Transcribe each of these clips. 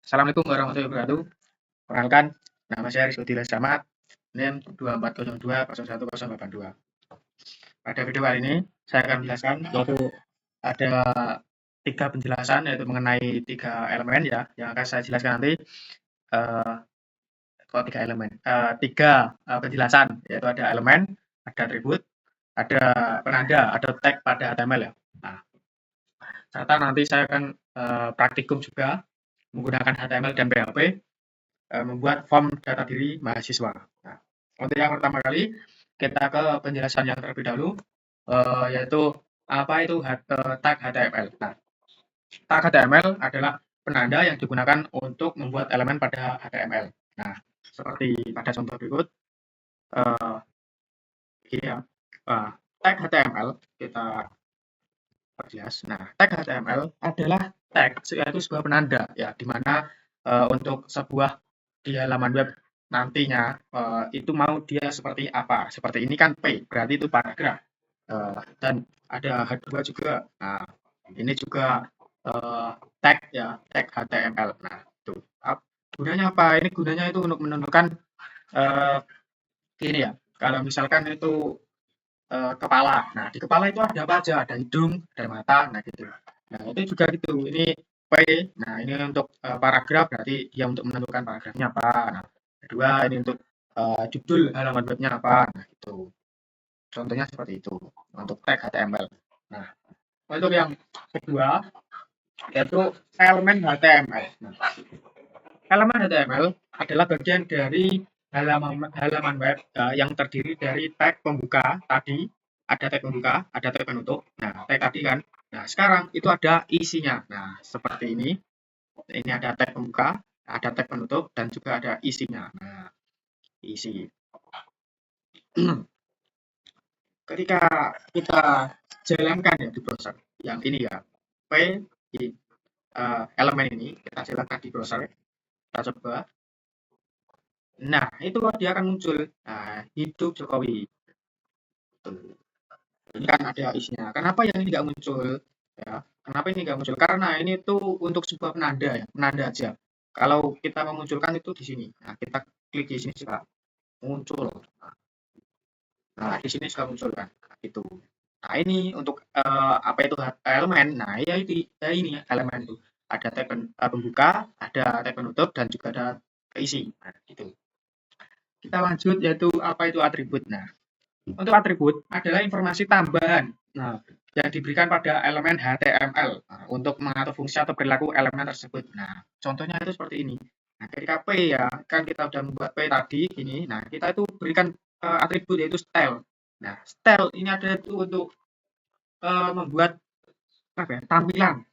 Assalamualaikum warahmatullahi wabarakatuh. Perkenalkan, nama saya Rizky Dila Samad, NIM 24020182. Pada video kali ini, saya akan menjelaskan yaitu ada tiga penjelasan yaitu mengenai tiga elemen ya yang akan saya jelaskan nanti. Eh, Kok tiga elemen? Tiga penjelasan yaitu ada elemen, ada atribut, ada penanda atau tag pada HTML ya. Nah, serta nanti saya akan praktikum juga menggunakan HTML dan PHP membuat form data diri mahasiswa. Nah, untuk yang pertama kali, kita ke penjelasan yang terlebih dahulu, yaitu apa itu tag HTML. Nah, tag HTML adalah penanda yang digunakan untuk membuat elemen pada HTML. Nah, seperti pada contoh berikut, uh, ini ya, tag HTML kita perjelas. Nah, tag HTML adalah tag, yaitu sebuah penanda ya, di mana untuk sebuah di halaman web nantinya itu mau dia seperti apa. Seperti ini kan P, berarti itu paragraf. Dan ada H2 juga. Nah, ini juga tag ya, tag HTML. Nah, itu. Gunanya apa? Ini gunanya itu untuk menentukan uh, ini ya. Kalau misalkan itu kepala. Nah, di kepala itu ada apa aja? Ada hidung, ada mata, nah gitu. Nah, itu juga gitu. Ini P. Nah, ini untuk paragraf berarti dia untuk menentukan paragrafnya apa. Nah, kedua ini untuk judul halaman webnya apa. Nah, gitu. Contohnya seperti itu untuk tag HTML. Nah, untuk yang kedua yaitu elemen HTML. Nah, elemen HTML adalah bagian dari halaman web yang terdiri dari tag pembuka tadi, ada tag pembuka, ada tag penutup. Nah, tag tadi kan. Nah, sekarang itu ada isinya. Nah, seperti ini. Ini ada tag pembuka, ada tag penutup, dan juga ada isinya. Nah, isi. Ketika kita jalankan ya di browser, yang ini ya, P di elemen ini, kita jalankan di browser, kita coba. Nah, itu dia akan muncul. Nah, hidup Jokowi. Tuh. Ini kan ada isinya. Kenapa yang ini nggak muncul? Ya, kenapa ini nggak muncul? Karena ini tuh untuk sebuah penanda ya, penanda aja. Kalau kita memunculkan itu di sini. Nah, kita klik di sini juga muncul. Nah, di sini juga muncul kan. Nah, itu. Nah, ini untuk apa itu elemen. Nah, ya itu ya ini ya, elemen itu. Ada tag pembuka, ada tag penutup, dan juga ada keisi. Nah, itu. Kita lanjut yaitu apa itu atribut. Nah, untuk atribut adalah informasi tambahan yang diberikan pada elemen HTML untuk mengatur fungsi atau perilaku elemen tersebut. Nah, contohnya itu seperti ini. Nah, ketika P ya, kan kita sudah membuat P tadi ini. Nah, kita itu berikan atribut yaitu style. Nah, style ini ada itu untuk membuat apa ya, tampilan.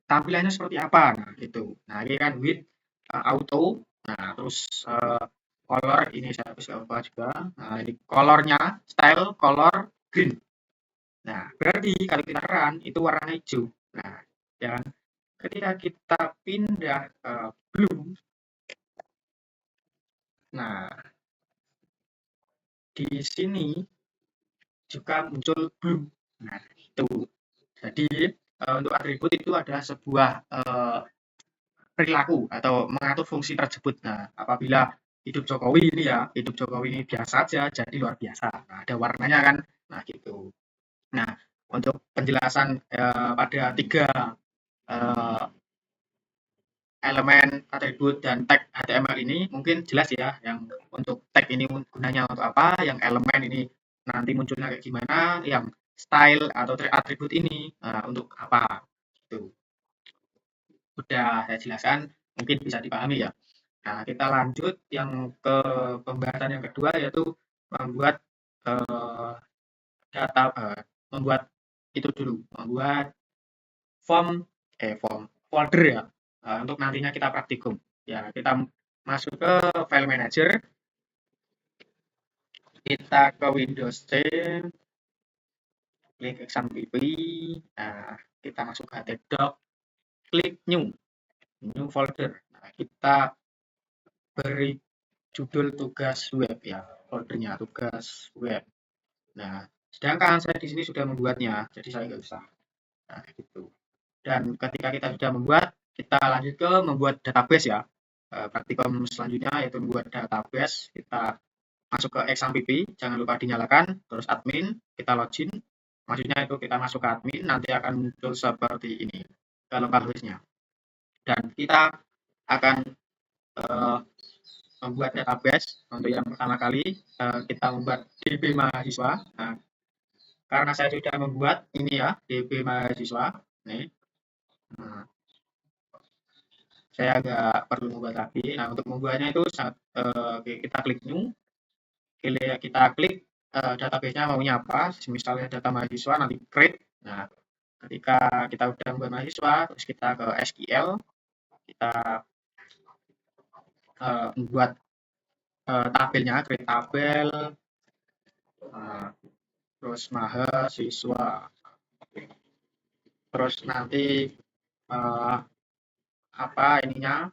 Tampilannya seperti apa? Nah, gitu. Nah, ini kan with auto. Nah, terus color ini saya bisa ubah juga. Nah, ini colornya style color green. Nah, berarti kalau kita run itu warna hijau. Nah, ya kan? Ketika kita pindah ke blue, nah di sini juga muncul blue. Nah, itu. Jadi untuk atribut itu adalah sebuah perilaku atau mengatur fungsi tersebut. Nah, apabila hidup Jokowi ini ya, hidup Jokowi ini biasa saja, jadi luar biasa. Nah, ada warnanya kan. Nah, gitu. Nah, untuk penjelasan pada tiga eh, elemen atribut dan tag HTML ini mungkin jelas ya. Yang untuk tag ini gunanya untuk apa, yang elemen ini nanti munculnya kayak gimana, yang style atau atribut ini untuk apa. Itu sudah saya jelaskan, mungkin bisa dipahami ya. Nah, kita lanjut yang ke pembahasan yang kedua yaitu membuat eh, data, membuat itu dulu, membuat form form folder ya untuk nantinya kita praktikum. Ya, kita masuk ke file manager, kita ke Windows 10, klik exam pp, nah, kita masuk ke htdoc, klik new folder. Nah, kita beri judul tugas web ya, foldernya tugas web. Nah, sedangkan saya di sini sudah membuatnya, jadi saya nggak usah. Nah, gitu. Dan ketika kita sudah membuat, kita lanjut ke membuat database ya. Praktikum selanjutnya yaitu membuat database. Kita masuk ke XAMPP, jangan lupa dinyalakan, terus admin, kita login. Maksudnya itu kita masuk ke admin, nanti akan muncul seperti ini ke local host-nya. Dan kita akan membuat database. Untuk yang pertama kali kita membuat DB mahasiswa. Nah, karena saya sudah membuat ini ya, DB mahasiswa. Nih. Nah, saya agak perlu membuat lagi. Nah, untuk membuatnya itu kita klik new, kita klik database-nya maunya apa, misalnya data mahasiswa, nanti create. Nah, ketika kita sudah membuat mahasiswa, terus kita ke SQL, kita membuat tabelnya, create tabel, terus mahasiswa, terus nanti apa ininya,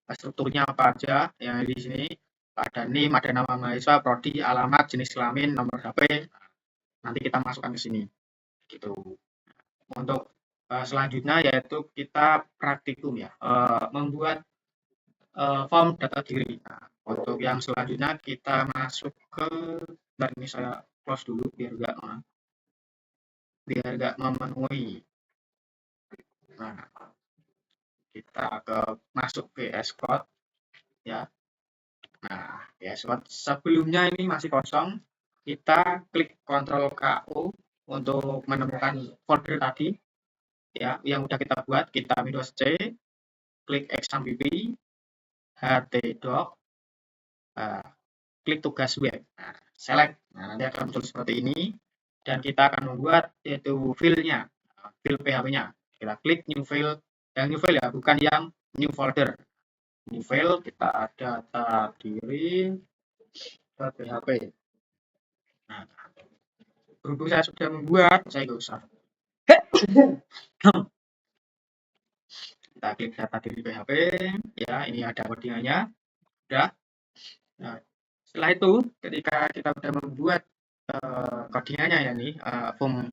strukturnya apa aja yang di sini, ada NIM, ada nama mahasiswa, prodi, alamat, jenis kelamin, nomor HP, nanti kita masukkan ke sini gitu. Untuk selanjutnya yaitu kita praktikum ya, membuat form data diri. Nah, untuk yang selanjutnya kita masuk ke, dan ini saya close dulu biar nggak memenuhi. Nah, kita masuk ke Code ya. Nah, Code sebelumnya ini masih kosong. Kita klik Ctrl KO untuk menemukan folder tadi ya yang udah kita buat. Kita Windows C, klik XAMPP, htdoc, klik tugas web, nah, select. Nah, nanti akan muncul seperti ini dan kita akan membuat yaitu file-nya, file PHP-nya. Kita klik new file, yang new file ya, bukan yang new folder. New file, kita data diri PHP. Nah, berhubung saya sudah membuat, saya nggak usah. Kita klik data diri PHP, ya ini ada codingannya, udah. Nah, setelah itu, ketika kita sudah membuat codingannya ya nih,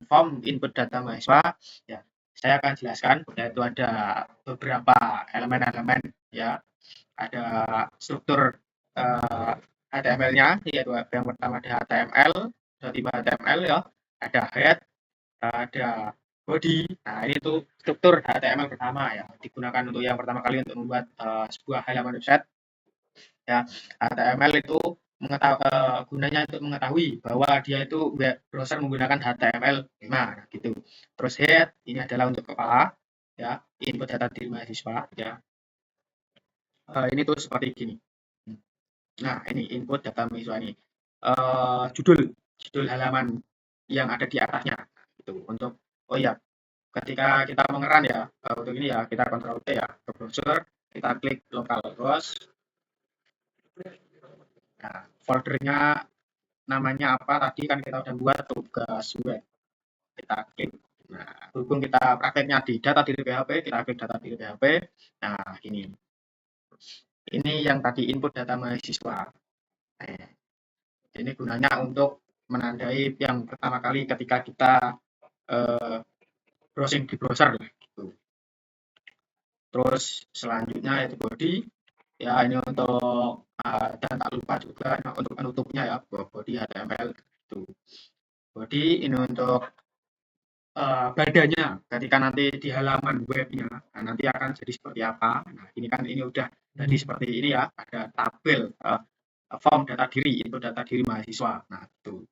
form input data mahasiswa, ya saya akan jelaskan, yaitu ada beberapa elemen-elemen ya, ada struktur HTML-nya, yaitu yang pertama ada HTML, ada tipe HTML ya, ada head, ada body. Nah, ini tuh struktur HTML pertama ya, digunakan untuk yang pertama kali untuk membuat sebuah halaman website. Ya, HTML itu gunanya untuk mengetahui bahwa dia itu web browser menggunakan HTML5 gitu. Terus head ini adalah untuk kepala ya, input data diri mahasiswa ya. Ini tuh seperti gini. Nah, ini input data mahasiswa ini. Judul halaman yang ada di atasnya itu untuk, oh ya, ketika kita mengeran ya, untuk ini ya kita Ctrl T ya ke browser, kita klik localhost. Nah, foldernya namanya apa tadi kan kita udah buat tugas web. Kita klik. Nah, berhubung kita prakteknya di data diri PHP, kita klik data diri PHP. Nah, ini. Ini yang tadi input data mahasiswa. Nah, ini gunanya untuk menandai yang pertama kali ketika kita browsing di browser gitu. Terus selanjutnya yaitu body. Ya, ini untuk dan tak lupa juga untuk penutupnya ya, body HTML itu. Body ini untuk badannya ketika nanti di halaman webnya, nah, nanti akan jadi seperti apa. Nah, ini kan ini udah jadi seperti ini ya, ada tabel form data diri, itu data diri mahasiswa. Nah, itu.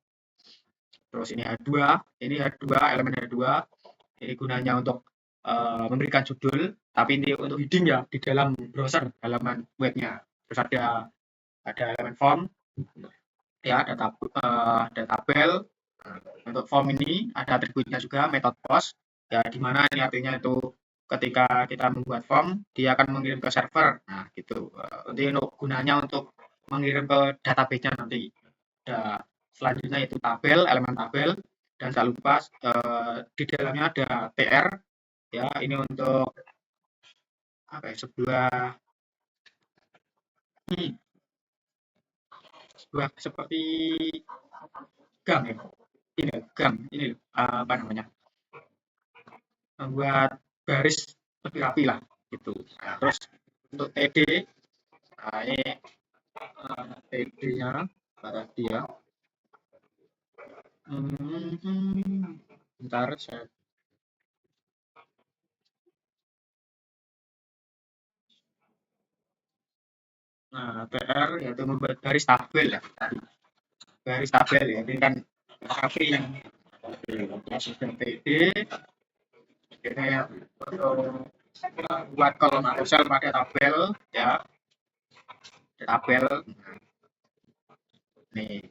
Terus ini H2, elemen H2, ini gunanya untuk memberikan judul, tapi ini untuk heading ya di dalam browser halaman webnya. Terus ada elemen form, ya ada tabel. Untuk form ini ada atributnya juga, method post, ya di mana ini artinya itu ketika kita membuat form dia akan mengirim ke server. Nah, gitu. Ini gunanya untuk mengirim ke database-nya nanti. Selanjutnya itu tabel, elemen tabel, dan jangan lupa di dalamnya ada tr ya, ini untuk apa ya, sebuah seperti gam ya, ini gam ini apa namanya, membuat garis lebih rapi lah gitu. Nah, terus untuk TD, nah ini TD-nya para dia. Bentar saya. Nah, PR yaitu membuat garis tabel ya. Garis tabel ya. Ini kan tapi yang sistem TD kita ya buat kolom Excel pakai tabel ya, tabel nih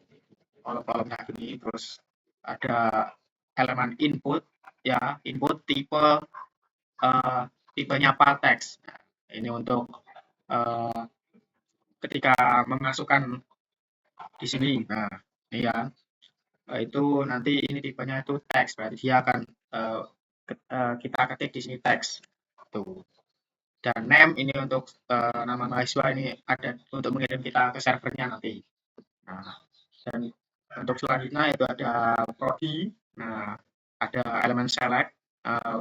kolom-kolomnya gini, terus ada elemen input ya, input tipe tipenya apa teks. Nah, ini untuk uh, ketika memasukkan di sini. Nah, ini ya, itu nanti ini tipenya itu teks, berarti dia akan kita ketik di sini teks. Tuh. Dan name ini untuk nama mahasiswa ini ada untuk mengirim kita ke servernya nanti. Nah, dan untuk selanjutnya itu ada prodi. Nah, ada elemen select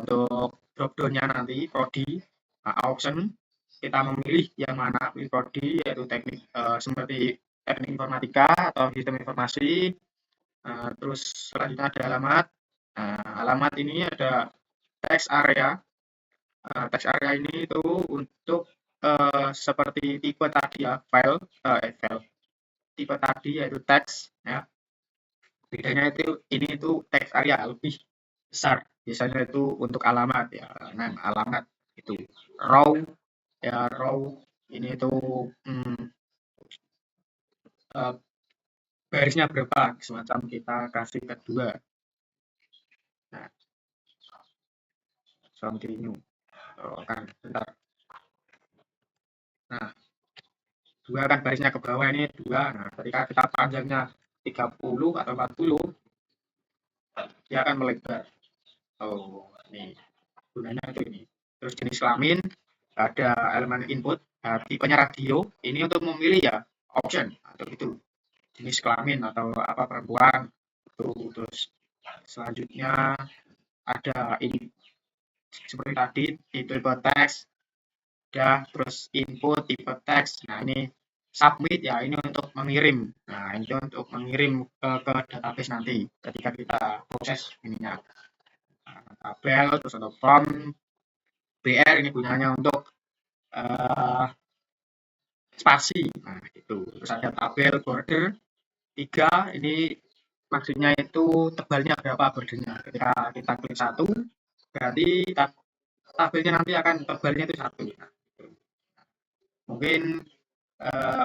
untuk drop down-nya nanti prodi. Nah, option kita memilih yang mana, pilih prodi yaitu teknik seperti teknik informatika atau sistem informasi. Terus selanjutnya ada alamat. Alamat ini ada text area. Text area ini itu untuk seperti tipe tadi ya, file tipe tadi yaitu teks ya. Bedanya itu ini itu teks area lebih besar. Biasanya itu untuk alamat ya. Nah, alamat itu raw ya, raw ini itu hmm, uh, barisnya berapa, semacam kita kasih kedua. Nah, continue. Oh, kan bentar. Nah, dua kan barisnya ke bawah ini dua. Nah, ketika kita panjangnya 30 atau 40, dia akan melebar. Oh, ini gunanya itu ini. Terus jenis kelamin, ada elemen input, tipenya radio. Ini untuk memilih ya option atau itu jenis kelamin atau apa perempuan. Itu terus selanjutnya ada ini seperti tadi tipe teks, udah terus input tipe teks. Nah, ini submit ya, ini untuk mengirim. Nah, ini untuk mengirim ke database nanti ketika kita proses ininya. Nah, tabel terus ada form BR ini gunanya untuk uh, spasi. Nah, itu. Terus ada tabel border 3 ini maksudnya itu tebalnya berapa bordernya. Ketika kita klik satu, berarti tabelnya nanti akan tebalnya itu satu. Nah, gitu. Mungkin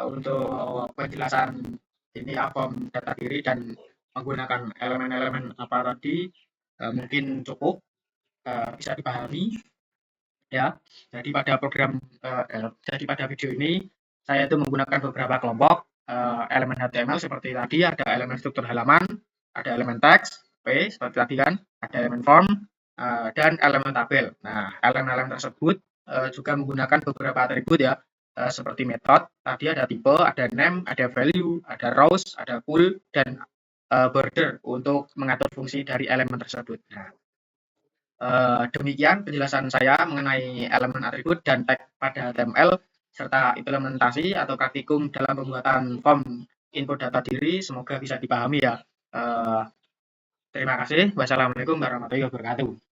untuk penjelasan ini form data diri dan menggunakan elemen-elemen apa tadi mungkin cukup bisa dipahami ya. Jadi pada video ini saya itu menggunakan beberapa kelompok elemen HTML seperti tadi ada elemen struktur halaman, ada elemen teks, seperti tadi kan, ada elemen form dan elemen tabel. Nah, elemen-elemen tersebut juga menggunakan beberapa atribut ya, seperti method, tadi ada tipe, ada name, ada value, ada rows, ada full, dan border untuk mengatur fungsi dari elemen tersebut. Nah, demikian penjelasan saya mengenai elemen atribut dan tag pada HTML serta implementasi atau praktikum dalam pembuatan form input data diri. Semoga bisa dipahami ya. Terima kasih. Wassalamualaikum warahmatullahi wabarakatuh.